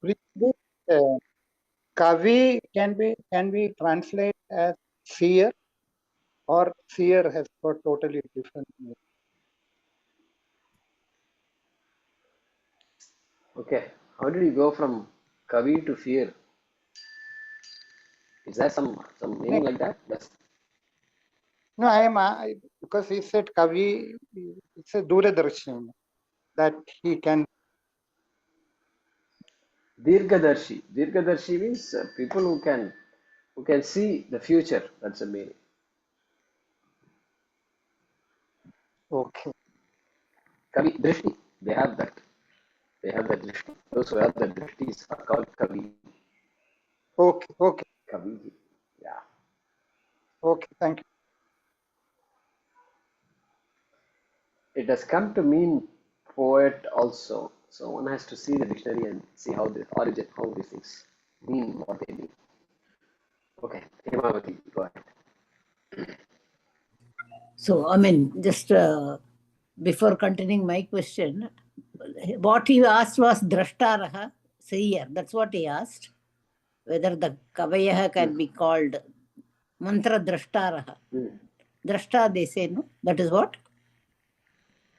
This, uh, Kavi can be translated as seer, or seer has got totally different meaning. Okay. How did you go from Kavi to fear? Is there some meaning like that? That's, No, because he said Kavi, it's a Duradarshi, that he can. Dirgadarshi. Dirgadarshi means people who can see the future. That's the meaning. Okay, Kavi Drishti. They have that. They have the Drishti. Those who have the Drishtis are called Kavi. okay, Kavi. Yeah. okay. Thank you. It has come to mean poet also. So one has to see the dictionary and see how the origin, how these things mean, what they mean. Okay, Hemavati, go ahead. So, I mean, just before continuing my question, what he asked was Drashtaraha, seer. That's what he asked. Whether the Kavayaha can be called Mantra Drashtaraha. Drashta, they say, no? That is what?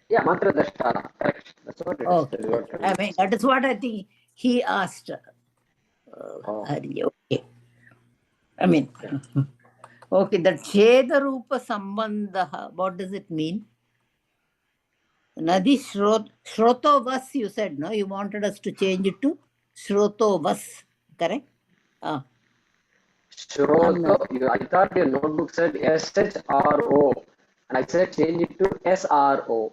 Yeah, Mantra Dashtara, correct. That's what it is. Okay. I mean, that is what I think he asked. Hari. Okay. I mean, okay, the Cheda Rupa Sambandha, what does it mean? Nadi Shroto Vas, you said, no? You wanted us to change it to Shroto Vas, correct? Shroto, I thought your notebook said SHRO, and I said change it to SRO.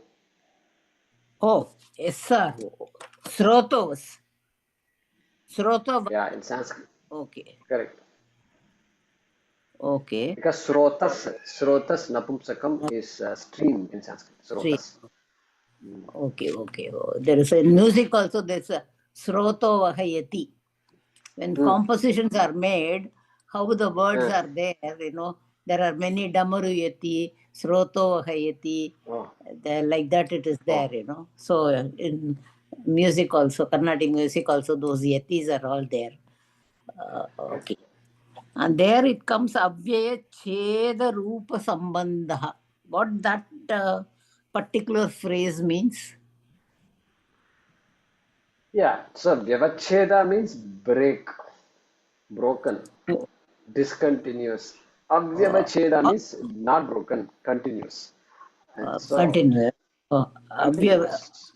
Oh, SRO. Shroto Vas. Shroto Vas. Yeah, in Sanskrit. Okay. Correct. Okay. Because Srotas Napumsakam is stream in Sanskrit. Srotas. Okay. Oh, there is a music also, there's a Sroto Vahayati. When compositions are made, how the words are there, there are many Damaruyati, Sroto Vahayati, like that it is there, So in music also, Carnatic music also, those yatis are all there. Okay. And there it comes Avyaya Cheda Rupa Sambandha. What that particular phrase means? Yeah, so Vyavacheda means break, broken, discontinuous. Avyavacheda means not broken, continuous. And so, Continuous. continuous.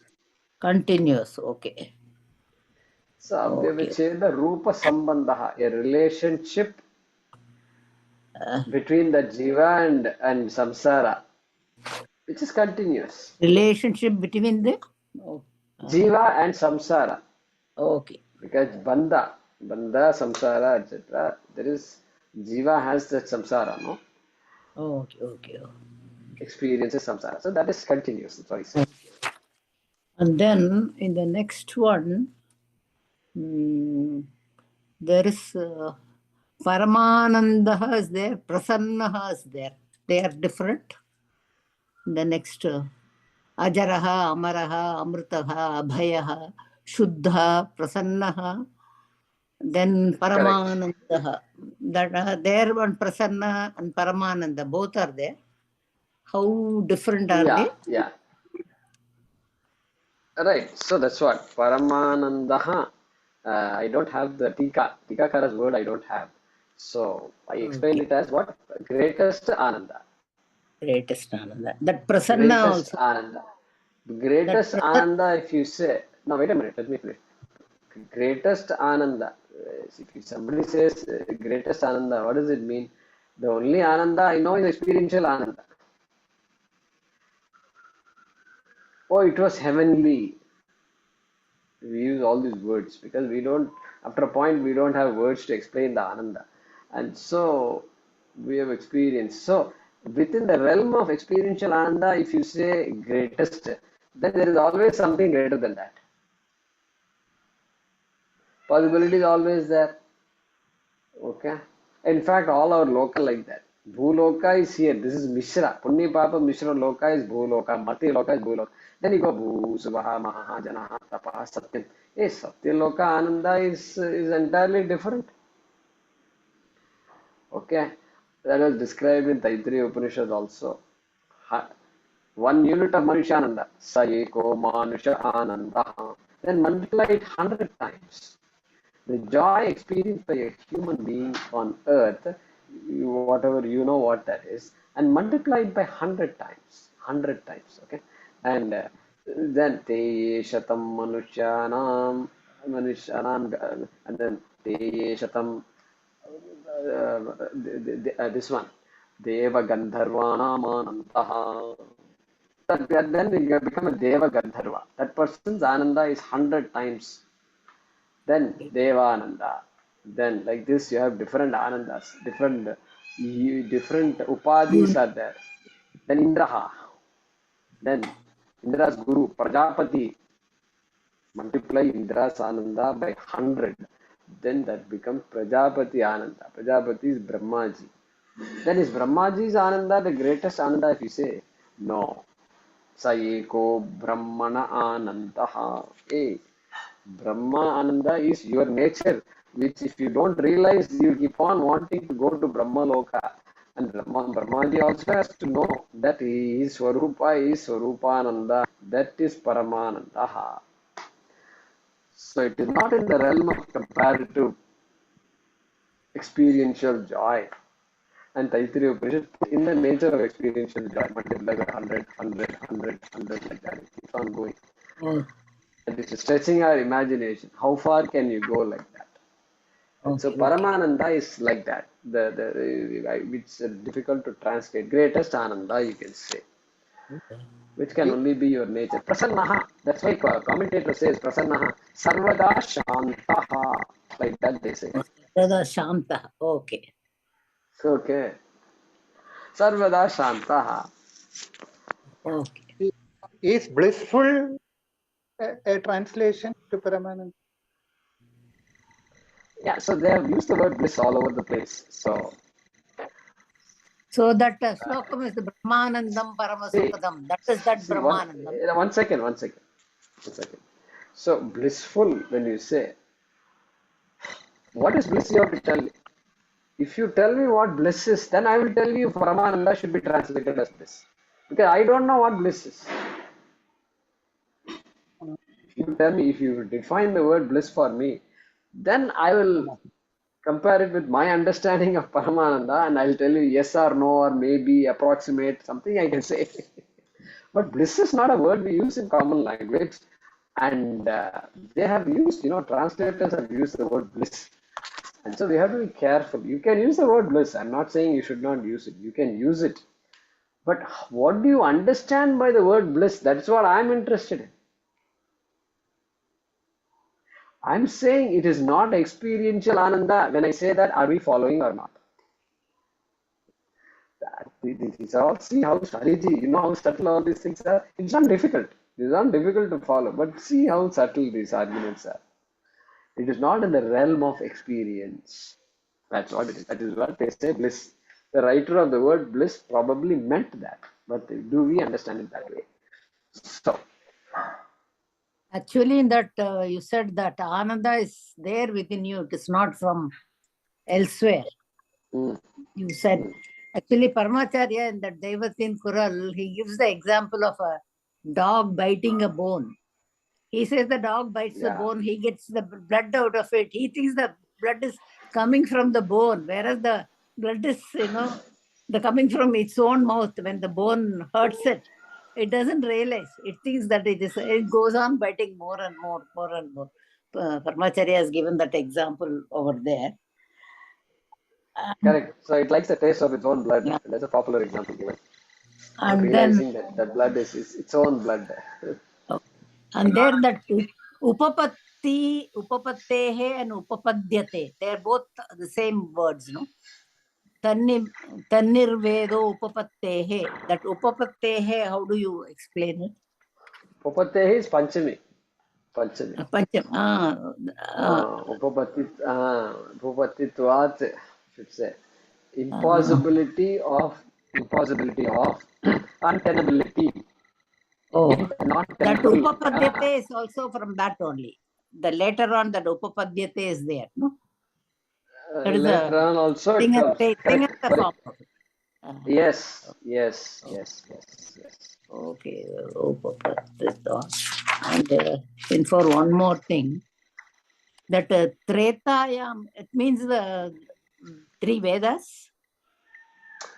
Continuous, okay. So, Avyavacheda Rupa Sambandha, a relationship between the Jiva and Samsara, which is continuous. Relationship between the? Jiva and Samsara. Okay. Because Bandha, Samsara, etc., there is, Jiva has that Samsara, no? Okay. Experiences samsara. So that is continuous. That's what I said. And then in the next one, there is Paramanandaha is there, Prasannaha is there. They are different. The next Ajaraha, Amaraha, Amrutaha, Abhayaha, Shuddha, Prasannaha. Then Paramanandaha. That there one Prasanna and Paramananda, both are there. How different are they? Yeah. Right. So that's what Paramanandaha. I don't have the Tikakara's word I don't have. So I explained it as what? Greatest Ananda. Greatest Ananda. That Prasanna Greatest also. Ananda. Greatest Ananda, if you say. No, wait a minute. Let me finish. Greatest Ananda. If somebody says greatest Ananda, what does it mean? The only Ananda I know is experiential Ananda. Oh, it was heavenly. We use all these words because we don't, after a point, we don't have words to explain the Ananda. And so we have experienced. So within the realm of experiential Ananda, if you say greatest, then there is always something greater than that. Possibility is always there. Okay. In fact, all our local like that. Bhuloka is here. This is Mishra. Punni Papa Mishra Loka is Bhuloka. Mati Loka is Bhuloka. Then you go Bhu Subaha Maha Janaha Tapaha Satyam. Yes, Satya Ananda is entirely different. Okay. That was described in Taittiriya Upanishad also. 1 unit of Manushananda. Sa eko Manusha Ananda. Then multiply it 100 times. The joy experienced by a human being on earth, whatever you know what that is, and multiply it by 100 times. 100 times, okay? And then te shatam manushyanam, and then te shatam, this one, deva gandharvanam anantaha. Then you become a deva gandharva. That person's ananda is 100 times. Then Devananda. Then like this you have different anandas, different upadhis are there. Then Indraha. Then Indra's Guru, Prajapati. Multiply Indra's Ananda by 100. Then that becomes Prajapati Ananda. Prajapati is Brahmaji. Then is Brahmaji's Ananda the greatest Ananda if you say? No. Sa eko Brahmana Anandaha. Hey. Brahma Ananda is your nature, which if you don't realize, you keep on wanting to go to Brahma Loka. And Brahmaji also has to know that his Swarupa is Swarupananda, that is Paramananda. So it is not in the realm of comparative experiential joy. And Taittiriya Upanishad in the nature of experiential joy, multiplied by 100, 100, 100, 100 like that. It keeps on going. And it's stretching our imagination. How far can you go like that? And so Paramananda is like that. It's difficult to translate. Greatest Ananda, you can say, which can only be your nature. Prasannaha. That's why commentator says Prasannaha. Sarvada Shantaha. Like that they say. Sarvada Shantaha. Okay. Okay. Sarvada Shantaha. Okay. Is blissful a translation to Paramananda? Yeah, so they have used the word bliss all over the place. So that slokam is the Brahmanandam Paramasukadam. That is that Brahmanandam. One second. So blissful, when you say, what is bliss you have to tell me? If you tell me what bliss is, then I will tell you Paramananda should be translated as bliss. Because I don't know what bliss is. If you tell me, if you define the word bliss for me, then I will compare it with my understanding of Paramananda and I'll tell you yes or no or maybe, approximate, something I can say. But bliss is not a word we use in common language. And they have used, translators have used the word bliss. And so we have to be careful. You can use the word bliss. I'm not saying you should not use it. You can use it. But what do you understand by the word bliss? That's what I'm interested in. I'm saying it is not experiential Ananda. When I say that, are we following or not? These are all, see how Hariji, you know how subtle all these things are? It's not difficult. It's not difficult to follow. But see how subtle these arguments are. It is not in the realm of experience. That's what it is. That is what they say bliss. The writer of the word bliss probably meant that. But do we understand it that way? So, actually, in that you said that Ananda is there within you. It is not from elsewhere. You said. Actually, Paramacharya in that Devatin Kural, he gives the example of a dog biting a bone. He says the dog bites the bone, he gets the blood out of it. He thinks the blood is coming from the bone, whereas the blood is, the coming from its own mouth. When the bone hurts it, it doesn't realize. It thinks that it goes on biting more and more, more and more. Paramacharya has given that example over there. correct. So it likes the taste of its own blood. Yeah. That's a popular example given. And realizing that the blood is its own blood. And there that upapatti, upapattehe and upapadyate, they are both the same words, no? Tannirvedo upapattehe. That upapattehe, how do you explain it? Upapattehe is Panchami. Panchami. Pancham. Upapatti, Upapatitvat, should say. impossibility of untenability. Oh, Not that tenable. upapadyate is also from that only. The later on that upapadyate is there, no? That is Later on also it thing comes. thing in Correct. the Correct. form of it. Yes. Yes. Yes. Yes. Yes. Okay, upapadyate. And in for one more thing, that Tretayam, it means the three Vedas.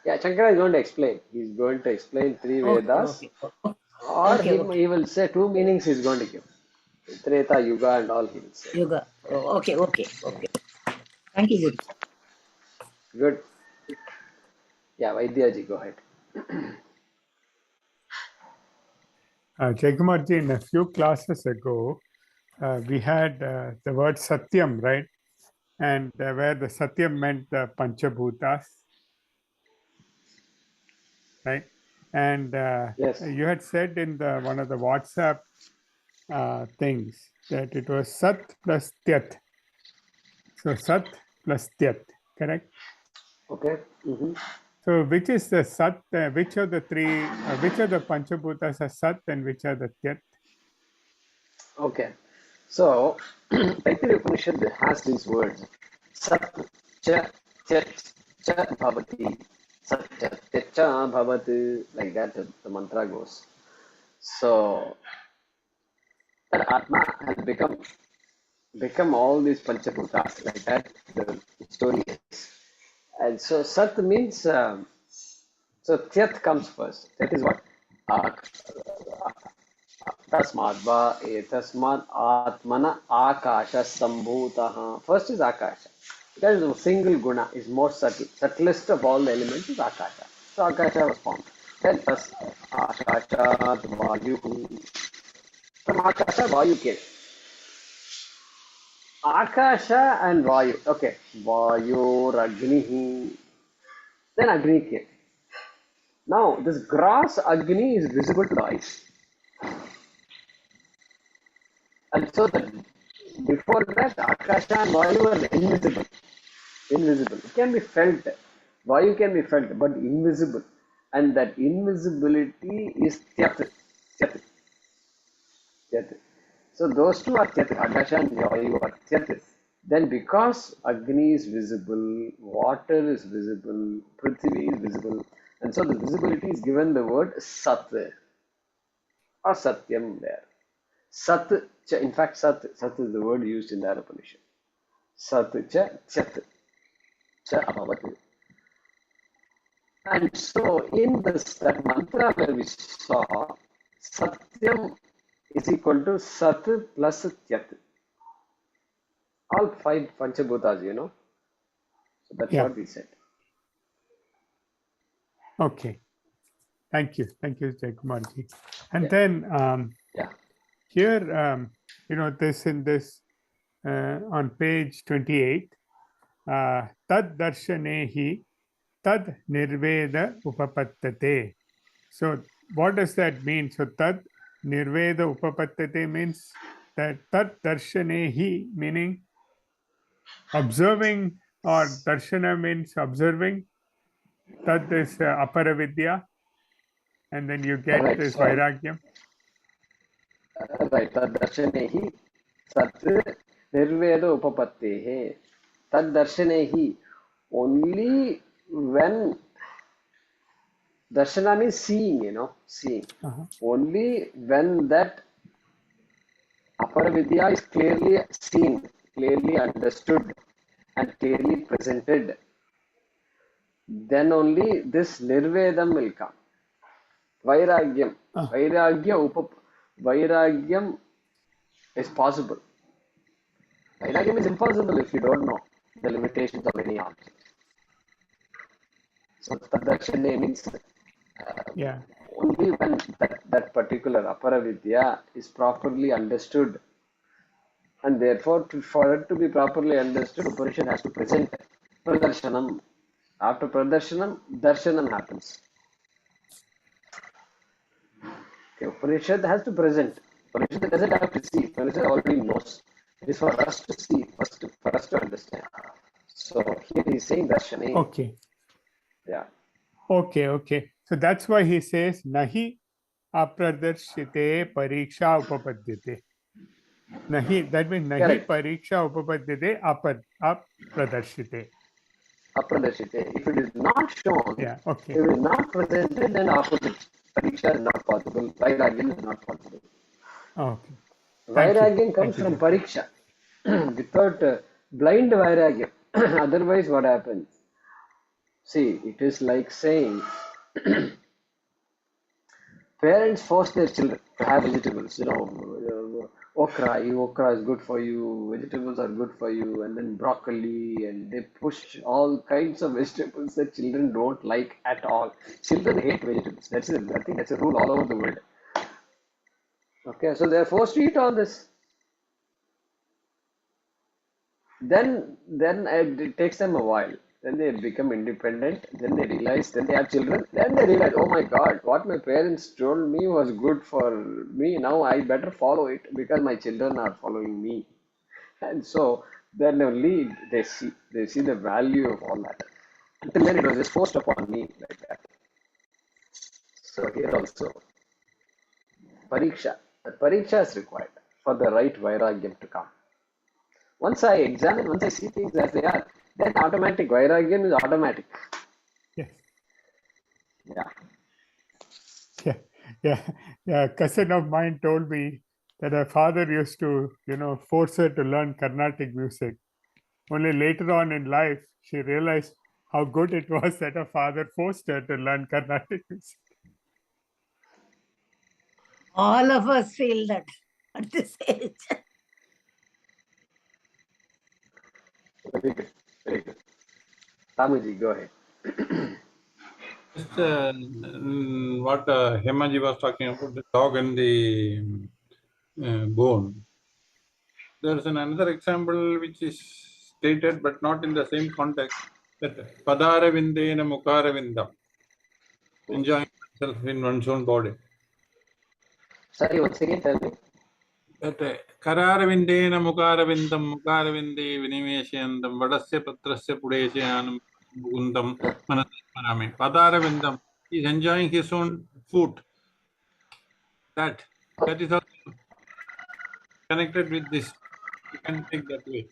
Yeah, Shankara is going to explain. He's going to explain three Okay, Vedas, okay, or okay, okay. he will say two meanings he's going to give. Treta, Yuga, and all he will say. Yoga. Oh, okay, okay, okay. Thank you, Guru. Good. Yeah, Vaidyaji, go ahead. Jaykumarji, in a few classes ago, we had the word Satyam, right? And where the Satyam meant the Panchabhutas, right? And Yes. you had said in the one of the WhatsApp things that it was Sat plus Tyat. So Sat plus Tyat, correct? Okay. Mm-hmm. So which is the Sat, which of the three, which of the Panchabhutas are Sat and which are the Tyat? Okay. So, Taittiriya Upanishad has these words. Sat, cha, tyat, cha, bhavati. Sat, cha, tyat, cha, bhavati. Like that the mantra goes. So, that Atma has become all these Panchabhutas. Like that the story is. And so, Sat means, so Tyat comes first. That is what? तस्माद् वा एतस्मात् आत्मना आकाश सम्भूतः. First is akasha. That is a single guna, is more subtle. Subtlest of all the elements is akasha. So akasha was formed. Then tas akashat vayu. From akasha vayu came. Akasha and vayu. Okay. Vayu ragnihi. Then agni came. Now this gross agni is visible to the eyes. And so before that, Akasha and Vayu were invisible. Invisible. It can be felt. Vayu can be felt, but invisible. And that invisibility is Tyat. Tyat. Tyat. So those two are Tyat. Akasha and Vayu are Tyat. Then because Agni is visible, water is visible, Prithvi is visible, and so the visibility is given the word Sat or Satyam there. Sat, in fact, Sat is the word used in the Upanishad. Sat, cha, chat, cha, abhavat. And so, in that mantra where we saw, Satyam is equal to Sat plus Tyat. All five Panchabhutas, you know. So that's Yeah. what we said. Okay. Thank you, Jaykumarji. And Yeah. then Yeah. here, this in this on page 28, tad darshanehi tad nirveda upapattate. So what does that mean? So tad nirveda upapattate means that tad darshanehi meaning observing, or darshana means observing. Tad is aparavidya, and then you get Right. this So, vairagyam. right. Tad-darshanehi Sat Nirveda Upapattehe. Tad-darshanehi. Only when darshana means seeing, seeing. Only when that aparavidya is clearly seen, clearly understood, and clearly presented, then only this nirvedam will come. Vairagyam. Vairagyam is possible. Vairagyam is impossible if you don't know the limitations of any object. So Tadakshane means only when that particular aparavidya is properly understood, and therefore for it to be properly understood, Upanishad has to present pradarshanam. After pradarshanam, darshanam happens. Okay, Upanishad has to present. Upanishad doesn't have to see. Upanishad already knows. It is for us to see, for us to understand. So here he is saying darshane. Okay. Yeah. Okay. So that's why he says, Nahi apradarshite pariksha upapadyate. Nahi, that means Nahi Correct. pariksha upapadyate apradarshite. Apradarshite. If it is not shown, Yeah, if okay. it is not presented, then opposite. Pariksha is not possible. Vairagyan is not possible. Okay. Thank you. Vairagyan comes Thank you, from Jay. pariksha. Without blind vairagyan, otherwise what happens? See, it is like saying parents force their children to have vegetables. Okra is good for you, vegetables are good for you, and then broccoli, and they push all kinds of vegetables that children don't like at all. Children hate vegetables. That's it. I think that's a rule all over the world. Okay, so they are forced to eat all this. Then it takes them a while. Then they become independent. Then they realize. Then they have children. Then they realize, oh my God, what my parents told me was good for me. Now I better follow it because my children are following me. And so then only they see the value of all that. Until then, it was just forced upon me like that. So here also, pariksha is required for the right vairagyam to come. Once I see things as they are, then automatic vairagyam is automatic. Yes. Yeah. Yeah. A cousin of mine told me that her father used to, force her to learn Carnatic music. Only later on in life, she realized how good it was that her father forced her to learn Carnatic music. All of us feel that at this age. Very good. Very good. Tamuji, go ahead. Just what Hemaji was talking about, the dog and the bone. There is another example which is stated but not in the same context, that Padaravindena Mukaravindam, enjoying oneself in one's own body. Sorry, once again tell me. That Kararavindena Mukaravindam Mukaravinde Vinimeshyandam Vadasya Patrasya Pudesyanam Mugundam Manasmarami. Padaravindam is enjoying his own food. That is also connected with this. You can take that way.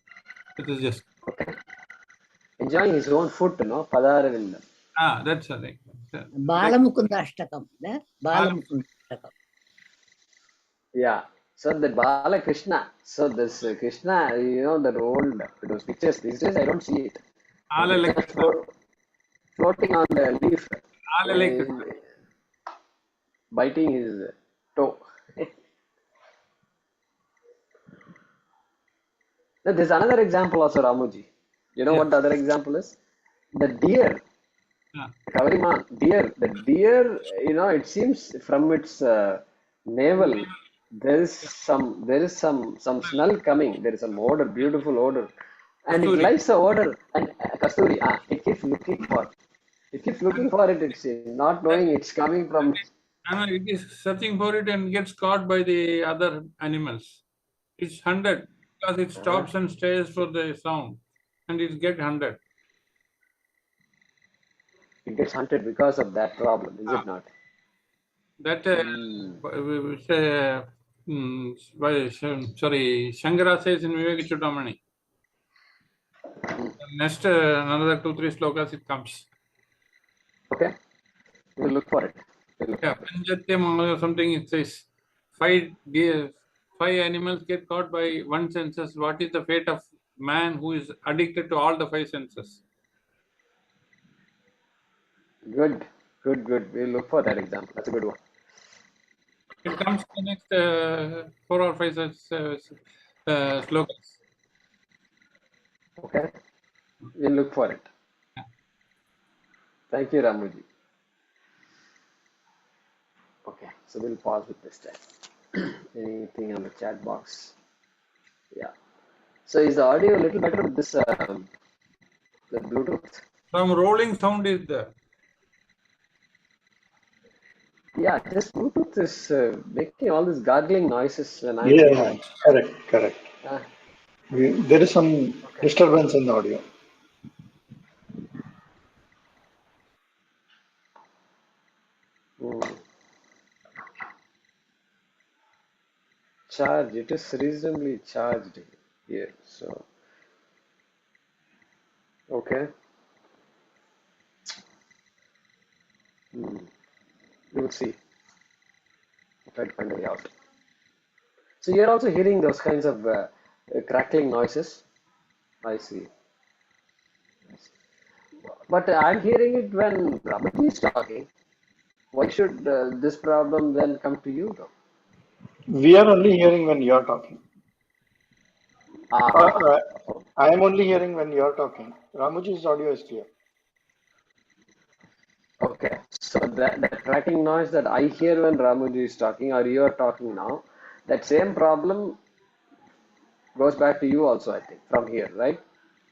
It is just Okay. Enjoying his own food, no? Padaravindam. that's a thing. Balamukunda Ashtakam. Balamukunda Ashtakam. Yeah. So the Bala Krishna. So this Krishna, that old those pictures. These days I don't see it. Alale Krishna Krishna. floating on the leaf, Alale Krishna. biting his toe. Now, there's another example also, Ramuji. You know what the other example is? The deer. Yeah. Kavariman, deer. The deer, it seems from its navel, there is some smell coming. There is some odor, beautiful odor, and it Kasturi. likes the odor. And kasturi, it keeps looking for. It keeps looking for it. It's not knowing it's coming from. It is searching for it and gets caught by the other animals. It's hunted because it stops and stays for the sound, and it gets hunted. It gets hunted because of that problem, is it not? That sorry, Shankara says in Viveka Chudamani. Next, another 2-3 slokas it comes. Okay, we'll look for it. Panchatyam or something it says. 5 animals get caught by one senses. What is the fate of man who is addicted to all the 5 senses? Good. We'll look for that example. That's a good one. It comes in the next 4 or 5 slokas. Okay, we'll look for it. Thank you, Ramuji. Okay, so we'll pause with this time. Anything on the chat box? Yeah. So is the audio a little better with this the Bluetooth? Some rolling sound is there. Yeah, this Bluetooth is making all these gargling noises when I'm Yeah, correct. There is some disturbance in the audio. charged. It is reasonably charged here. So, okay. We'll see if I find it out. So you're also hearing those kinds of crackling noises. I see. But I'm hearing it when Ramaji is talking. Why should this problem then come to you, though? We are only hearing when you're talking. Ah, I am only hearing when you're talking. Ramuji's audio is clear. okay. So that cracking noise that I hear when Ramuji is talking or you're talking now, that same problem goes back to you also, I think, from here, right?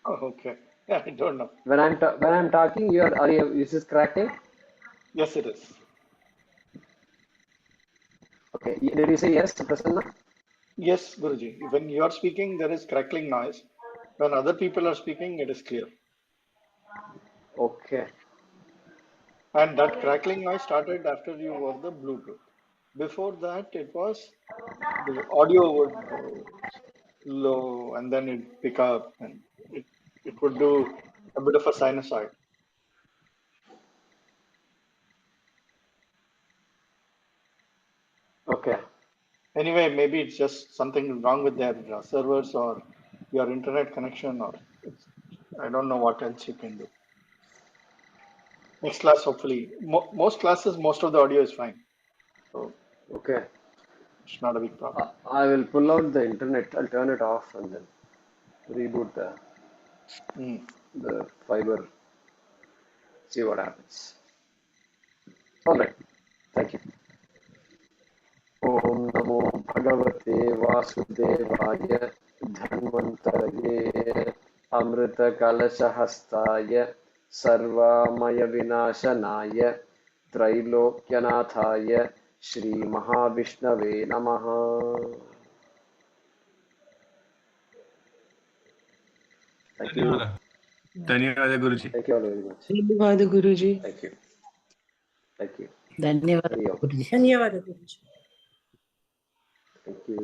Oh, okay. I don't know. When I'm talking, is this cracking? Yes, it is. Okay. Did you say yes, Prasanna? Yes, Guruji. When you're speaking, there is crackling noise. When other people are speaking, it is clear. Okay. And that crackling noise started after you wore the Bluetooth. Before that, it was the audio would go low and then it pick up and it would do a bit of a sinusoid. Okay. Anyway, maybe it's just something wrong with their servers or your internet connection, or I don't know what else you can do. Next class, hopefully, most classes, most of the audio is fine, so Okay. it's not a big problem. I will pull out the internet. I'll turn it off and then reboot the fiber. See what happens. All right. Thank you. ॐ नमो भगवते वासुदेवाय धन्वन्तरये अमृतकलशहस्ताय सर्वमयविनाशनाय त्रैलोक्यनाथाय श्रीमहाविष्णवे नमः. Thank you. ధన్యవాద Guruji. Thank you all very much. ధన్యవాద Guruji. Thank you. Thank you. ధన్యవాదాలు Hari Om. Guruji. ధన్యవాద Guruji. Thank you.